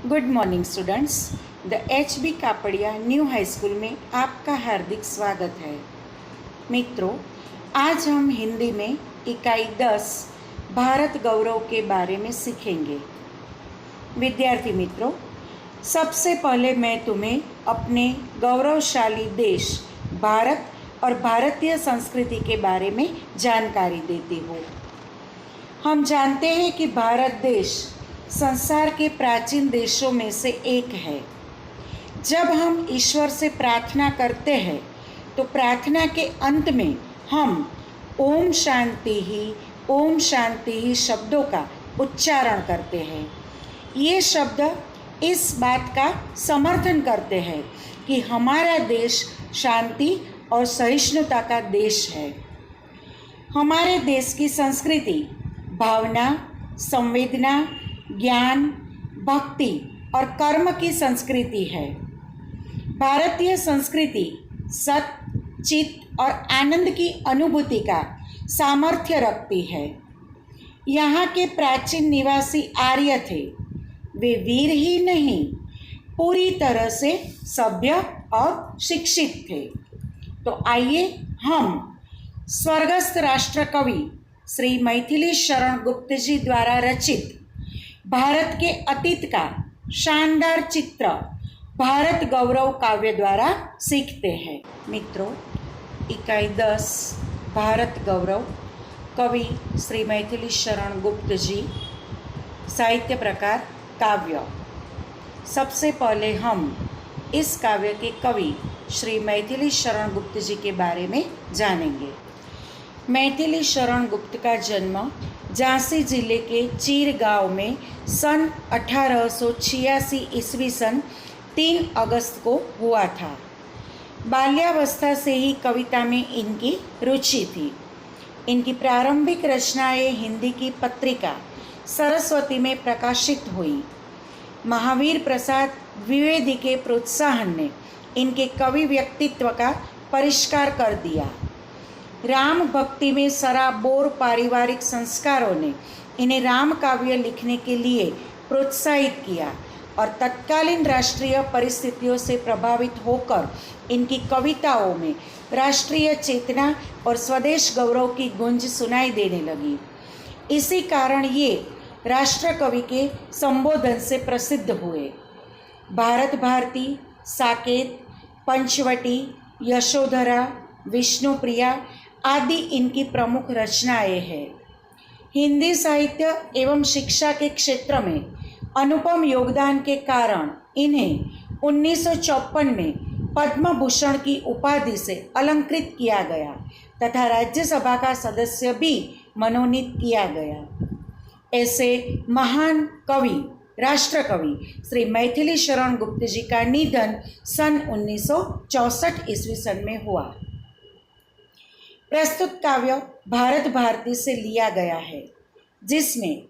Good morning students. The HB Kapadia new high school में आपका हार्दिक स्वागत है। मित्रों, आज हम हिंदी में इकाई 10 भारत गौरव के बारे में सीखेंगे। विद्यार्थी मित्रों, सबसे पहले मैं तुम्हें अपने गौरवशाली देश भारत और भारतीय संस्कृति के बारे में जानकारी देती हूँ। हम जानते हैं कि भारत देश संसार के प्राचीन देशों में से एक है। जब हम ईश्वर से प्रार्थना करते हैं तो प्रार्थना के अंत में हम ओम शांति ही शब्दों का उच्चारण करते हैं। ये शब्द इस बात का समर्थन करते हैं कि हमारा देश शांति और सहिष्णुता का देश है। हमारे देश की संस्कृति भावना, संवेदना, ज्ञान, भक्ति और कर्म की संस्कृति है। भारतीय संस्कृति सत्य, चित्त और आनंद की अनुभूति का सामर्थ्य रखती है। यहाँ के प्राचीन निवासी आर्य थे। वे वीर ही नहीं, पूरी तरह से सभ्य और शिक्षित थे। तो आइए हम स्वर्गस्थ राष्ट्र कवि श्री मैथिली शरण गुप्त जी द्वारा रचित भारत के अतीत का शानदार चित्र भारत गौरव काव्य द्वारा सीखते हैं। मित्रों, इकाई 10 भारत गौरव, कवि श्री मैथिली शरण गुप्त जी, साहित्य प्रकार काव्य। सबसे पहले हम इस काव्य के कवि श्री मैथिली शरण गुप्त जी के बारे में जानेंगे। मैथिली शरण गुप्त का जन्म झांसी जिले के चीर गांव में सन 1886 ईस्वी सन 3 अगस्त को हुआ था। बाल्यावस्था से ही कविता में इनकी रुचि थी। इनकी प्रारंभिक रचनाएं हिंदी की पत्रिका सरस्वती में प्रकाशित हुई। महावीर प्रसाद द्विवेदी के प्रोत्साहन ने इनके कवि व्यक्तित्व का परिष्कार कर दिया। राम भक्ति में सराबोर पारिवारिक संस्कारों ने इन्हें राम काव्य लिखने के लिए प्रोत्साहित किया और तत्कालीन राष्ट्रीय परिस्थितियों से प्रभावित होकर इनकी कविताओं में राष्ट्रीय चेतना और स्वदेश गौरव की गूंज सुनाई देने लगी। इसी कारण ये राष्ट्र कवि के संबोधन से प्रसिद्ध हुए। भारत भारती, साकेत, पंचवटी, यशोधरा, विष्णुप्रिया आदि इनकी प्रमुख रचनाएं हैं। हिंदी साहित्य एवं शिक्षा के क्षेत्र में अनुपम योगदान के कारण इन्हें 1954 में पद्म भूषण की उपाधि से अलंकृत किया गया तथा राज्यसभा का सदस्य भी मनोनीत किया गया। ऐसे महान कवि राष्ट्र कवि श्री मैथिली शरण गुप्त जी का निधन सन 1964 ईस्वी सन में हुआ। प्रस्तुत काव्य भारत भारती से लिया गया है, जिसमें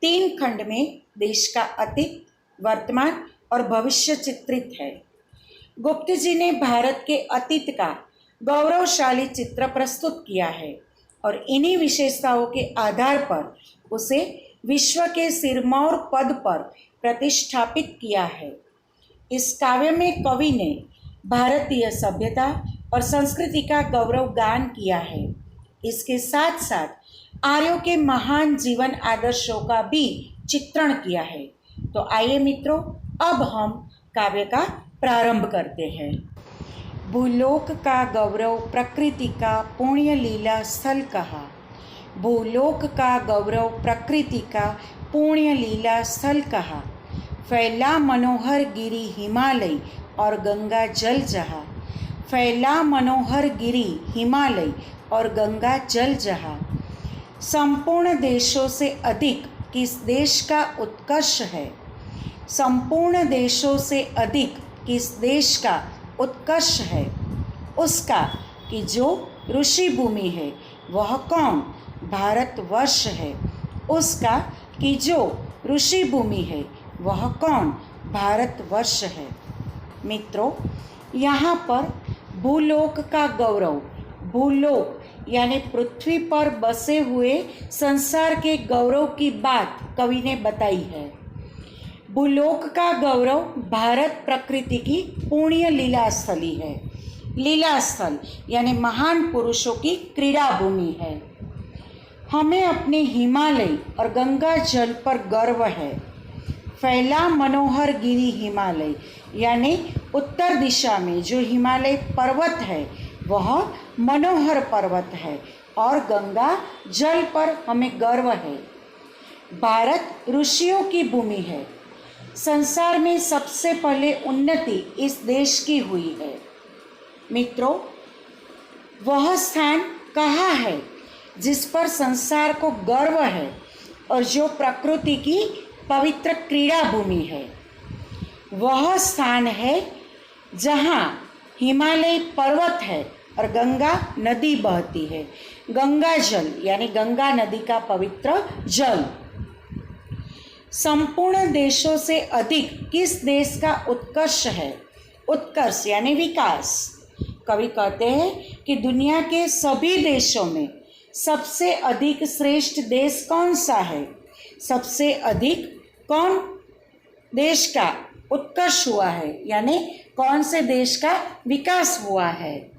3 खंड में देश का अतीत, वर्तमान और भविष्य चित्रित है। गुप्त जी ने भारत के अतीत का गौरवशाली चित्र प्रस्तुत किया है और इन्हीं विशेषताओं के आधार पर उसे विश्व के सिरमौर पद पर प्रतिष्ठापित किया है। इस काव्य में कवि ने भारतीय सभ्यता और संस्कृति का गौरव गान किया है। इसके साथ साथ आर्यों के महान जीवन आदर्शों का भी चित्रण किया है। तो आइए मित्रों, अब हम काव्य का प्रारंभ करते हैं। भूलोक का गौरव प्रकृति का पुण्य लीला स्थल कहा। भूलोक का गौरव प्रकृति का पुण्य लीला स्थल कहा। फैला मनोहर गिरी हिमालय और गंगा जल जहा। फैला मनोहर गिरी हिमालय और गंगा जल जहा। संपूर्ण देशों से अधिक किस देश का उत्कर्ष है। संपूर्ण देशों से अधिक किस देश का उत्कर्ष है। उसका कि जो ऋषि भूमि है वह कौन, भारतवर्ष है। उसका कि जो ऋषि भूमि है वह कौन, भारतवर्ष है। मित्रों, यहाँ पर भूलोक का गौरव, भूलोक यानी पृथ्वी पर बसे हुए संसार के गौरव की बात कवि ने बताई है। भूलोक का गौरव भारत प्रकृति की पुण्य लीला स्थली है। लीला स्थल यानी महान पुरुषों की क्रीड़ा भूमि है। हमें अपने हिमालय और गंगा जल पर गर्व है। फैला मनोहर गिरी हिमालय यानी उत्तर दिशा में जो हिमालय पर्वत है वह मनोहर पर्वत है और गंगा जल पर हमें गर्व है। भारत ऋषियों की भूमि है। संसार में सबसे पहले उन्नति इस देश की हुई है। मित्रों, वह स्थान कहाँ है जिस पर संसार को गर्व है और जो प्रकृति की पवित्र क्रीड़ा भूमि है? वह स्थान है जहाँ हिमालय पर्वत है और गंगा नदी बहती है। गंगा जल यानी गंगा नदी का पवित्र जल। संपूर्ण देशों से अधिक किस देश का उत्कर्ष है? उत्कर्ष यानी विकास। कवि कहते हैं कि दुनिया के सभी देशों में सबसे अधिक श्रेष्ठ देश कौन सा है? सबसे अधिक कौन देश का उत्कर्ष हुआ है यानी कौन से देश का विकास हुआ है?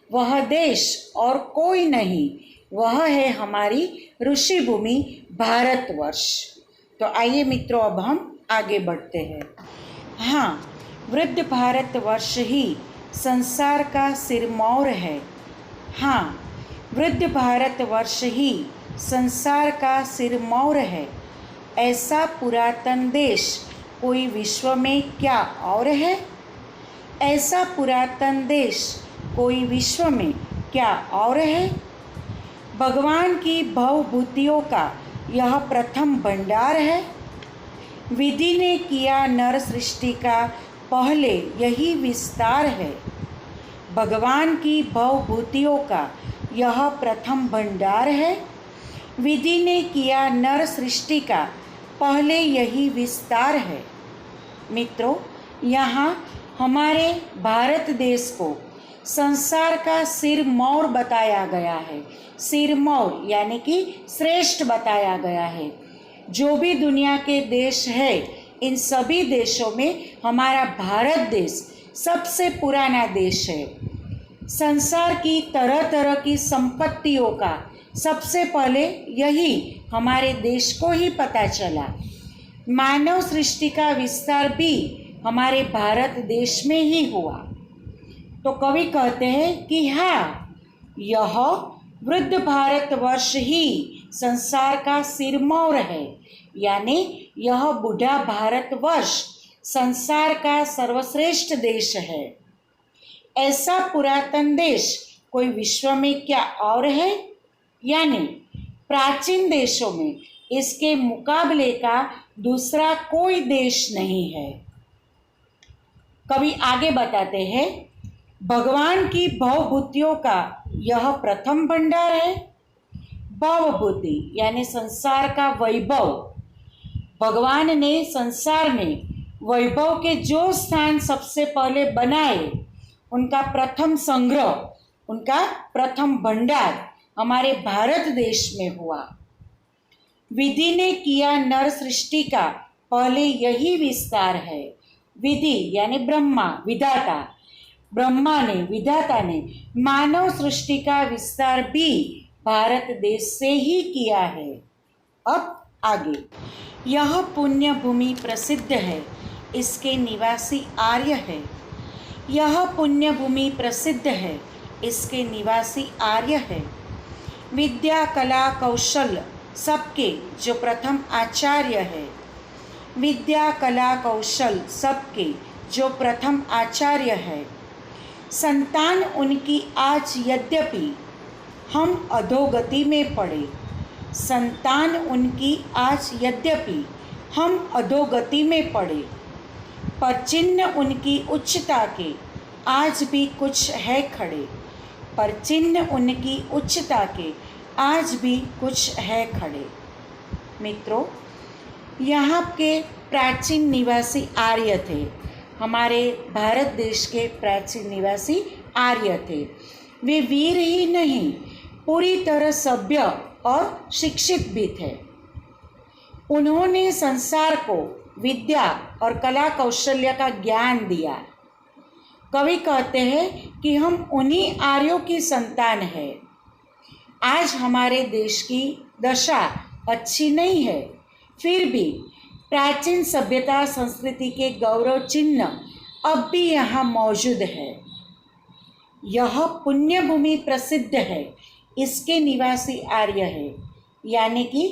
वह देश और कोई नहीं, वह है हमारी ऋषि भूमि भारतवर्ष। तो आइए मित्रों, अब हम आगे बढ़ते हैं। हाँ, वृद्ध भारतवर्ष ही संसार का सिरमौर है। हाँ, वृद्ध भारतवर्ष ही संसार का सिरमौर है। ऐसा पुरातन देश कोई विश्व में क्या और है? ऐसा पुरातन देश कोई विश्व में क्या और है? भगवान की भवभूतियों का यह प्रथम भंडार है। विधि ने किया नर सृष्टि का पहले यही विस्तार है। भगवान की भवभूतियों का यह प्रथम भंडार है। विधि ने किया नर सृष्टि का पहले यही विस्तार है। मित्रों, यहाँ हमारे भारत देश को संसार का सिरमौर बताया गया है। सिरमौर यानी कि श्रेष्ठ बताया गया है। जो भी दुनिया के देश है, इन सभी देशों में हमारा भारत देश सबसे पुराना देश है। संसार की तरह तरह की संपत्तियों का सबसे पहले यही हमारे देश को ही पता चला। मानव सृष्टि का विस्तार भी हमारे भारत देश में ही हुआ। तो कवि कहते हैं कि हाँ, यह वृद्ध भारतवर्ष ही संसार का सिरमौर है, यानी यह बूढ़ा भारतवर्ष संसार का सर्वश्रेष्ठ देश है। ऐसा पुरातन देश कोई विश्व में क्या और है? यानी प्राचीन देशों में इसके मुकाबले का दूसरा कोई देश नहीं है। कवि आगे बताते हैं, भगवान की भवभूतियों का यह प्रथम भंडार है। भवभूति यानी संसार का वैभव। भगवान ने संसार में वैभव के जो स्थान सबसे पहले बनाए, उनका प्रथम संग्रह, उनका प्रथम भंडार हमारे भारत देश में हुआ। विधि ने किया नर सृष्टि का पहले यही विस्तार है। विधि यानी ब्रह्मा, विधाता। ब्रह्मा ने, विधाता ने मानव सृष्टि का विस्तार भी भारत देश से ही किया है। अब आगे, यह पुण्य भूमि प्रसिद्ध है, इसके निवासी आर्य है। यह पुण्य भूमि प्रसिद्ध है, इसके निवासी आर्य है। विद्या, कला, कौशल सबके जो प्रथम आचार्य है। विद्या, कला, कौशल सबके जो प्रथम आचार्य है। संतान उनकी आज यद्यपि हम अधोगति में पड़े। संतान उनकी आज यद्यपि हम अधोगति में पड़े, पर चिन्ह उनकी उच्चता के आज भी कुछ है खड़े। पर चिन्ह उनकी उच्चता के आज भी कुछ है खड़े। मित्रों, यहाँ के प्राचीन निवासी आर्य थे। हमारे भारत देश के प्राचीन निवासी आर्य थे। वे वीर ही नहीं, पूरी तरह सभ्य और शिक्षित भी थे। उन्होंने संसार को विद्या और कला कौशल्य का ज्ञान दिया। कवि कहते हैं कि हम उन्हीं आर्यों की संतान है। आज हमारे देश की दशा अच्छी नहीं है, फिर भी प्राचीन सभ्यता संस्कृति के गौरव चिन्ह अब भी यहाँ मौजूद है। यह पुण्य भूमि प्रसिद्ध है, इसके निवासी आर्य है, यानी कि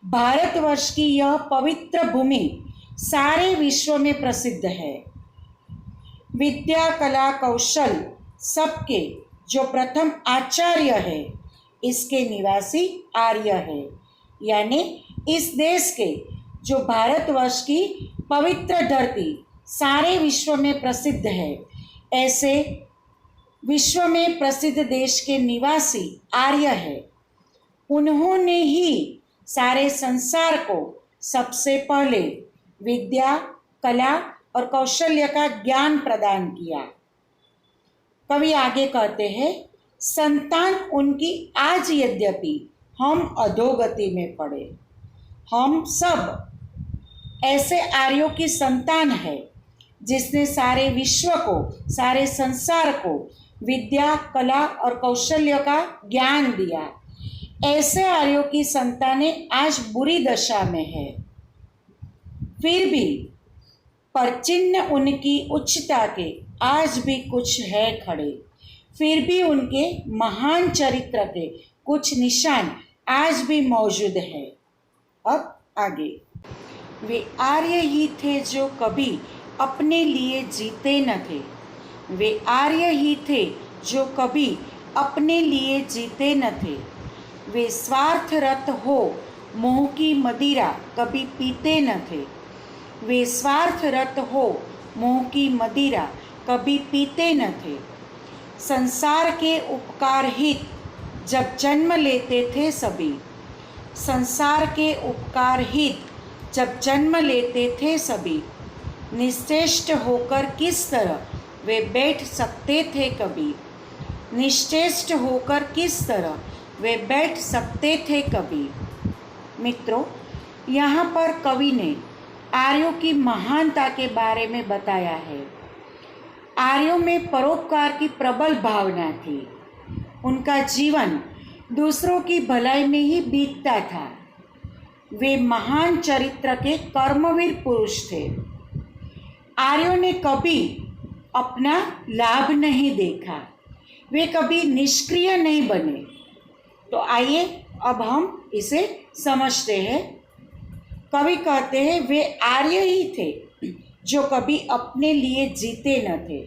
भारतवर्ष की यह पवित्र भूमि सारे विश्व में प्रसिद्ध है। विद्या कला कौशल सबके जो प्रथम आचार्य है, इसके निवासी आर्य है, यानी इस देश के जो भारतवर्ष की पवित्र धरती सारे विश्व में प्रसिद्ध है, ऐसे विश्व में प्रसिद्ध देश के निवासी आर्य है। उन्होंने ही सारे संसार को सबसे पहले विद्या कला और कौशल्य का ज्ञान प्रदान किया। कवि आगे कहते हैं, संतान उनकी आज यद्यपि हम अधोगति में पड़े, हम सब ऐसे आर्यों की संतान है जिसने सारे विश्व को सारे संसार को विद्या कला और कौशल्य का ज्ञान दिया। ऐसे आर्यों की संतानें आज बुरी दशा में है, फिर भी पर चिन्ह उनकी उच्चता के आज भी कुछ है खड़े, फिर भी उनके महान चरित्र के कुछ निशान आज भी मौजूद है। अब आगे, वे आर्य ही थे जो कभी अपने लिए जीते न थे। वे आर्य ही थे जो कभी अपने लिए जीते न थे। वे स्वार्थरत हो मोह की मदिरा कभी पीते न थे। वे स्वार्थरत हो मोह की मदिरा कभी पीते न थे। संसार के उपकार हित जब जन्म लेते थे सभी, संसार के उपकार हित जब जन्म लेते थे सभी, निश्चेष्ट होकर किस तरह वे बैठ सकते थे कभी। निश्चेष्ट होकर किस तरह वे बैठ सकते थे कभी। मित्रों, यहाँ पर कवि ने आर्यों की महानता के बारे में बताया है। आर्यों में परोपकार की प्रबल भावना थी। उनका जीवन दूसरों की भलाई में ही बीतता था। वे महान चरित्र के कर्मवीर पुरुष थे। आर्यों ने कभी अपना लाभ नहीं देखा, वे कभी निष्क्रिय नहीं बने। तो आइए अब हम इसे समझते हैं। कवि कहते हैं, वे आर्य ही थे जो कभी अपने लिए जीते न थे।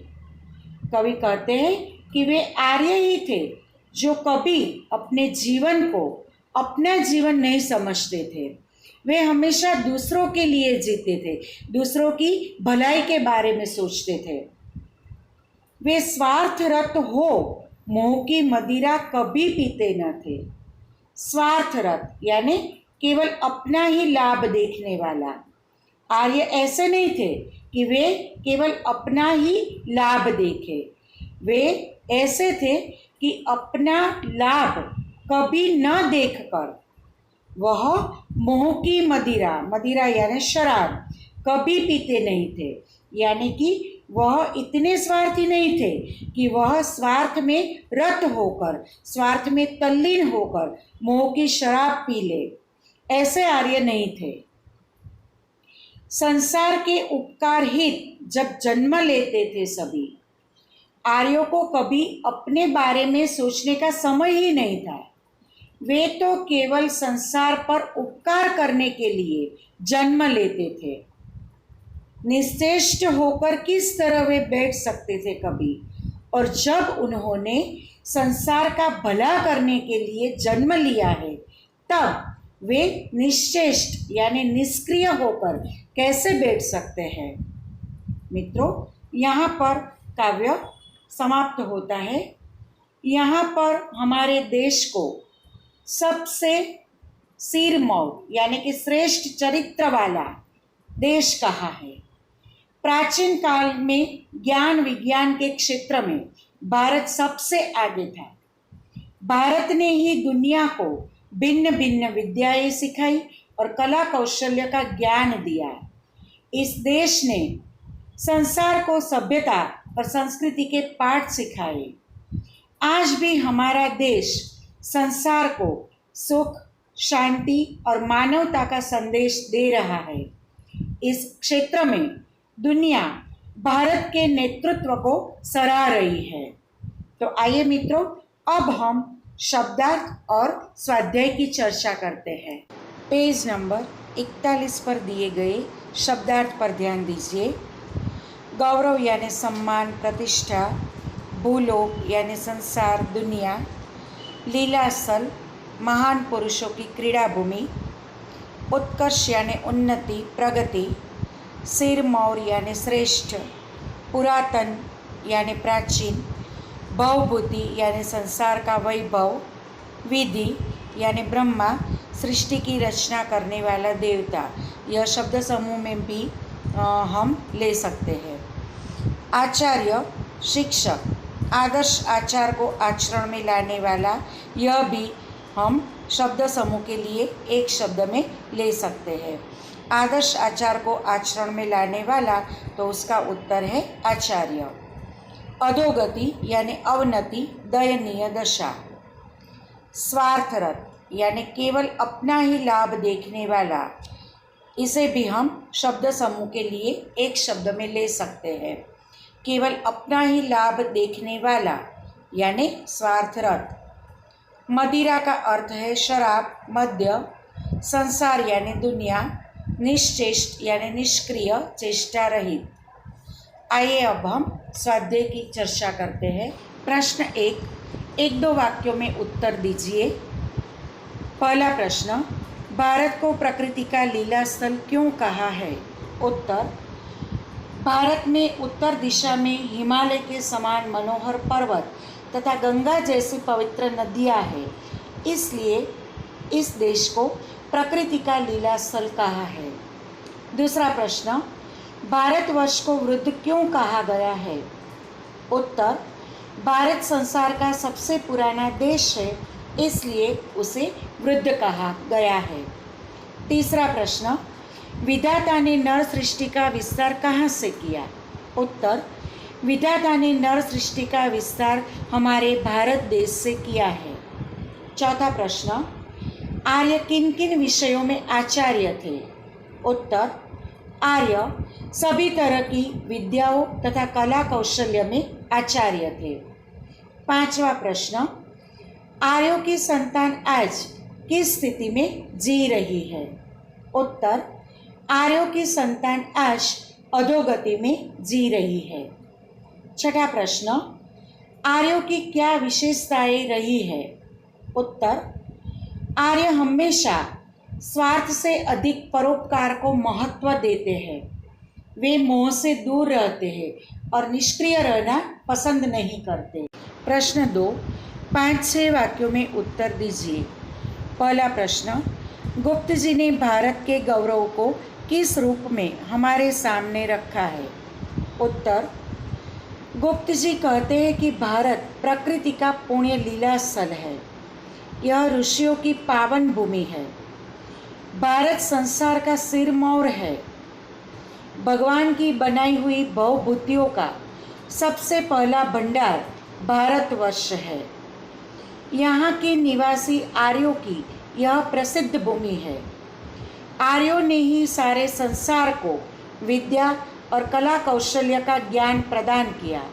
कवि कहते हैं कि वे आर्य ही थे जो कभी अपने जीवन को अपना जीवन नहीं समझते थे। वे हमेशा दूसरों के लिए जीते थे, दूसरों की भलाई के बारे में सोचते थे। वे स्वार्थरत हो मोह की मदिरा कभी पीते न थे। स्वार्थरत यानी केवल अपना ही लाभ देखने वाला। आर्य ऐसे नहीं थे कि वे केवल अपना ही लाभ देखे। वे ऐसे थे कि अपना लाभ कभी न देखकर वह मोह की मदिरा, मदिरा यानी शराब, कभी पीते नहीं थे। यानी कि वह इतने स्वार्थी नहीं थे कि वह स्वार्थ में रत होकर, स्वार्थ में तल्लीन होकर मोह की शराब पी ले। ऐसे आर्य नहीं थे। संसार के उपकार हित जब जन्म लेते थे सभी, आर्यों को कभी अपने बारे में सोचने का समय ही नहीं था। वे तो केवल संसार पर उपकार करने के लिए जन्म लेते थे। निश्चेष्ट होकर किस तरह वे बैठ सकते थे कभी। और जब उन्होंने संसार का भला करने के लिए जन्म लिया है, तब वे निश्चेष्ट यानी निष्क्रिय होकर कैसे बैठ सकते हैं। मित्रों, यहाँ पर काव्य समाप्त होता है। यहाँ पर हमारे देश को सबसे सिरमौर यानी कि श्रेष्ठ चरित्र वाला देश कहा है। प्राचीन काल में ज्ञान विज्ञान के क्षेत्र में भारत सबसे आगे था। भारत ने ही दुनिया को भिन्न भिन्न विद्याएं सिखाई और कला कौशल्य का ज्ञान दिया। इस देश ने संसार को सभ्यता और संस्कृति के पाठ सिखाए। आज भी हमारा देश संसार को सुख, शांति और मानवता का संदेश दे रहा है। इस क्षेत्र में दुनिया भारत के नेतृत्व को सराह रही है। तो आइए मित्रों, अब हम शब्दार्थ और स्वाध्याय की चर्चा करते हैं। पेज नंबर 41 पर दिए गए शब्दार्थ पर ध्यान दीजिए। गौरव यानी सम्मान, प्रतिष्ठा। भूलोक यानी संसार, दुनिया। लीलास्थल महान पुरुषों की क्रीड़ा भूमि। उत्कर्ष यानी उन्नति, प्रगति। सिरमौर यानी श्रेष्ठ। पुरातन यानी प्राचीन। भवभूति यानी संसार का वैभव। विधि यानी ब्रह्मा, सृष्टि की रचना करने वाला देवता। यह शब्द समूह में भी हम ले सकते हैं। आचार्य, शिक्षक, आदर्श आचार को आचरण में लाने वाला, यह भी हम शब्द समूह के लिए एक शब्द में ले सकते हैं। आदर्श आचार को आचरण में लाने वाला, तो उसका उत्तर है आचार्य। अधोगति यानी अवनति, दयनीय दशा। स्वार्थरत यानी केवल अपना ही लाभ देखने वाला, इसे भी हम शब्द समूह के लिए एक शब्द में ले सकते हैं। केवल अपना ही लाभ देखने वाला यानी स्वार्थरत। मदिरा का अर्थ है शराब, मद्य। संसार यानी दुनिया। निश्चेष्ट यानी निष्क्रिय, चेष्टा रहित। आइए अब हम स्वाध्याय की चर्चा करते हैं। प्रश्न 1, 1-2 वाक्यों में उत्तर दीजिए। पहला प्रश्न, भारत को प्रकृति का लीला स्थल क्यों कहा है? उत्तर, भारत में उत्तर दिशा में हिमालय के समान मनोहर पर्वत तथा गंगा जैसी पवित्र नदियाँ हैं, इसलिए इस देश को प्रकृति का लीला स्थल कहा है। दूसरा प्रश्न, भारतवर्ष को वृद्ध क्यों कहा गया है? उत्तर, भारत संसार का सबसे पुराना देश है, इसलिए उसे वृद्ध कहा गया है। तीसरा प्रश्न, विधाता ने नर सृष्टि का विस्तार कहाँ से किया? उत्तर, विधाता ने नर सृष्टि का विस्तार हमारे भारत देश से किया है। चौथा प्रश्न, आर्य किन किन विषयों में आचार्य थे? उत्तर, आर्य सभी तरह की विद्याओं तथा कला कौशल्य में आचार्य थे। पांचवा प्रश्न, आर्यों की संतान आज किस स्थिति में जी रही है? उत्तर, आर्यों की संतान आज अधोगति में जी रही है। छठा प्रश्न, आर्यों की क्या विशेषताएं रही है? उत्तर, आर्य हमेशा स्वार्थ से अधिक परोपकार को महत्व देते हैं। वे मोह से दूर रहते हैं और निष्क्रिय रहना पसंद नहीं करते। प्रश्न 2, 5-6 वाक्यों में उत्तर दीजिए। पहला प्रश्न, गुप्त जी ने भारत के गौरव को किस रूप में हमारे सामने रखा है? उत्तर, गुप्त जी कहते हैं कि भारत प्रकृति का पुण्य लीला स्थल है। यह ऋषियों की पावन भूमि है। भारत संसार का सिरमौर है। भगवान की बनाई हुई भवभूतियों का सबसे पहला भंडार भारतवर्ष है। यहाँ के निवासी आर्यों की यह प्रसिद्ध भूमि है। आर्यों ने ही सारे संसार को विद्या और कला कौशल्य का ज्ञान प्रदान किया।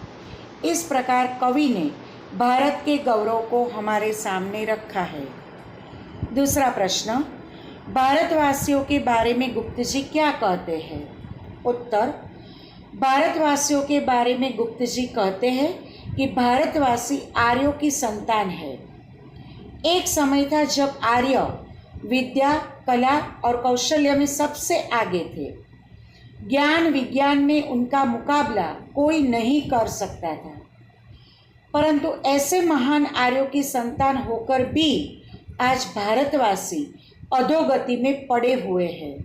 इस प्रकार कवि ने भारत के गौरव को हमारे सामने रखा है। दूसरा प्रश्न, भारतवासियों के बारे में गुप्त जी क्या कहते हैं? उत्तर, भारतवासियों के बारे में गुप्त जी कहते हैं कि भारतवासी आर्यों की संतान है। एक समय था जब आर्य विद्या, कला और कौशल्य में सबसे आगे थे। ज्ञान विज्ञान में उनका मुकाबला कोई नहीं कर सकता था। परंतु ऐसे महान आर्यों की संतान होकर भी आज भारतवासी अधोगति में पड़े हुए हैं।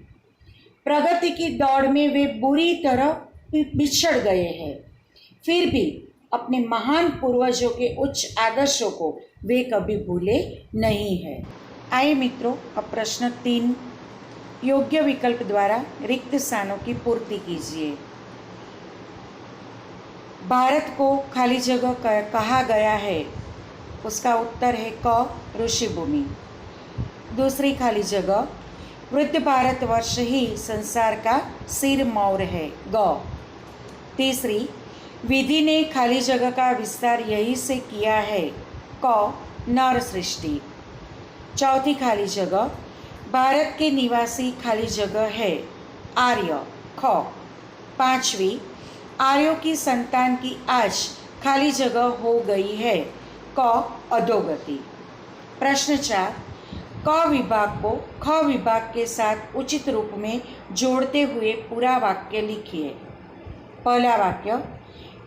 प्रगति की दौड़ में वे बुरी तरह बिछड़ गए हैं। फिर भी अपने महान पूर्वजों के उच्च आदर्शों को वे कभी भूले नहीं हैं। आइए मित्रों, अब प्रश्न 3 योग्य विकल्प द्वारा रिक्त स्थानों की पूर्ति कीजिए। भारत को खाली जगह कहा गया है, उसका उत्तर है क ऋषिभूमि। दूसरी खाली जगह, वृद्ध भारतवर्ष ही संसार का सिरमौर है, ग। तीसरी, विधि ने खाली जगह का विस्तार यही से किया है, क नर सृष्टि। चौथी खाली जगह, भारत के निवासी खाली जगह है, आर्य, ख। पांचवी, आर्यों की संतान की आज खाली जगह हो गई है, क अधोगति। प्रश्न 4, क विभाग को ख विभाग के साथ उचित रूप में जोड़ते हुए पूरा वाक्य लिखिए। पहला वाक्य,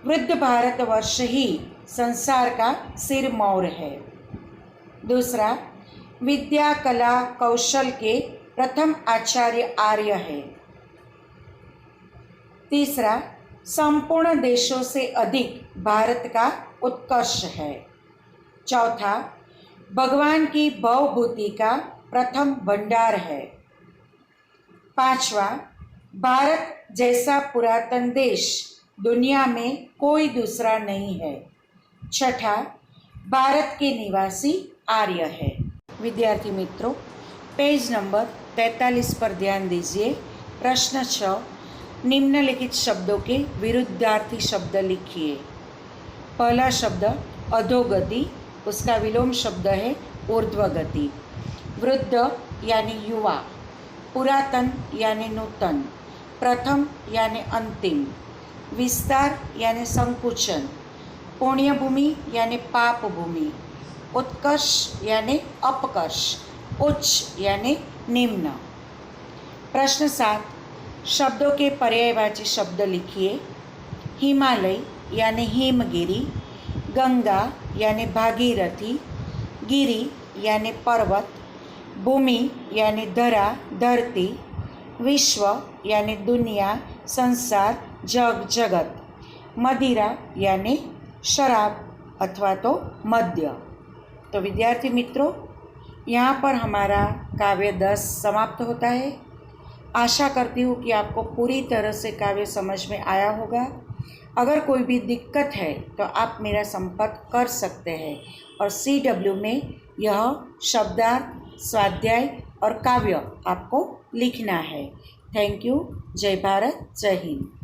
वृद्ध भारतवर्ष ही संसार का सिरमौर है। दूसरा, विद्या कला कौशल के प्रथम आचार्य आर्य है। तीसरा, संपूर्ण देशों से अधिक भारत का उत्कर्ष है। चौथा, भगवान की भवभूति का प्रथम भंडार है। पांचवा, भारत जैसा पुरातन देश दुनिया में कोई दूसरा नहीं है। छठा, भारत के निवासी आर्य है। विद्यार्थी मित्रों, पेज नंबर 43 पर ध्यान दीजिए। प्रश्न 6, निम्नलिखित शब्दों के विरुद्धार्थी शब्द लिखिए। पहला शब्द अधोगति, उसका विलोम शब्द है ऊर्ध्वगति। वृद्ध यानी युवा, पुरातन यानी नूतन, प्रथम यानी अंतिम, विस्तार यानी संकुचन, पुण्यभूमि यानी पाप भूमि, उत्कर्ष यानी अपकर्ष, उच्च यानी निम्न। प्रश्न 7, शब्दों के पर्यायवाची शब्द लिखिए। हिमालय यानी हिमगिरी, गंगा यानी भागीरथी, गिरी यानी पर्वत, भूमि यानी धरा धरती, विश्व यानी दुनिया संसार जग जगत, मदिरा यानी शराब अथवा तो मद्य। तो विद्यार्थी मित्रों, यहाँ पर हमारा काव्य 10 समाप्त होता है। आशा करती हूँ कि आपको पूरी तरह से काव्य समझ में आया होगा। अगर कोई भी दिक्कत है तो आप मेरा संपर्क कर सकते हैं और CW में यह शब्दार्थ, स्वाध्याय और काव्य आपको लिखना है। Thank you. जय भारत, जय हिंद।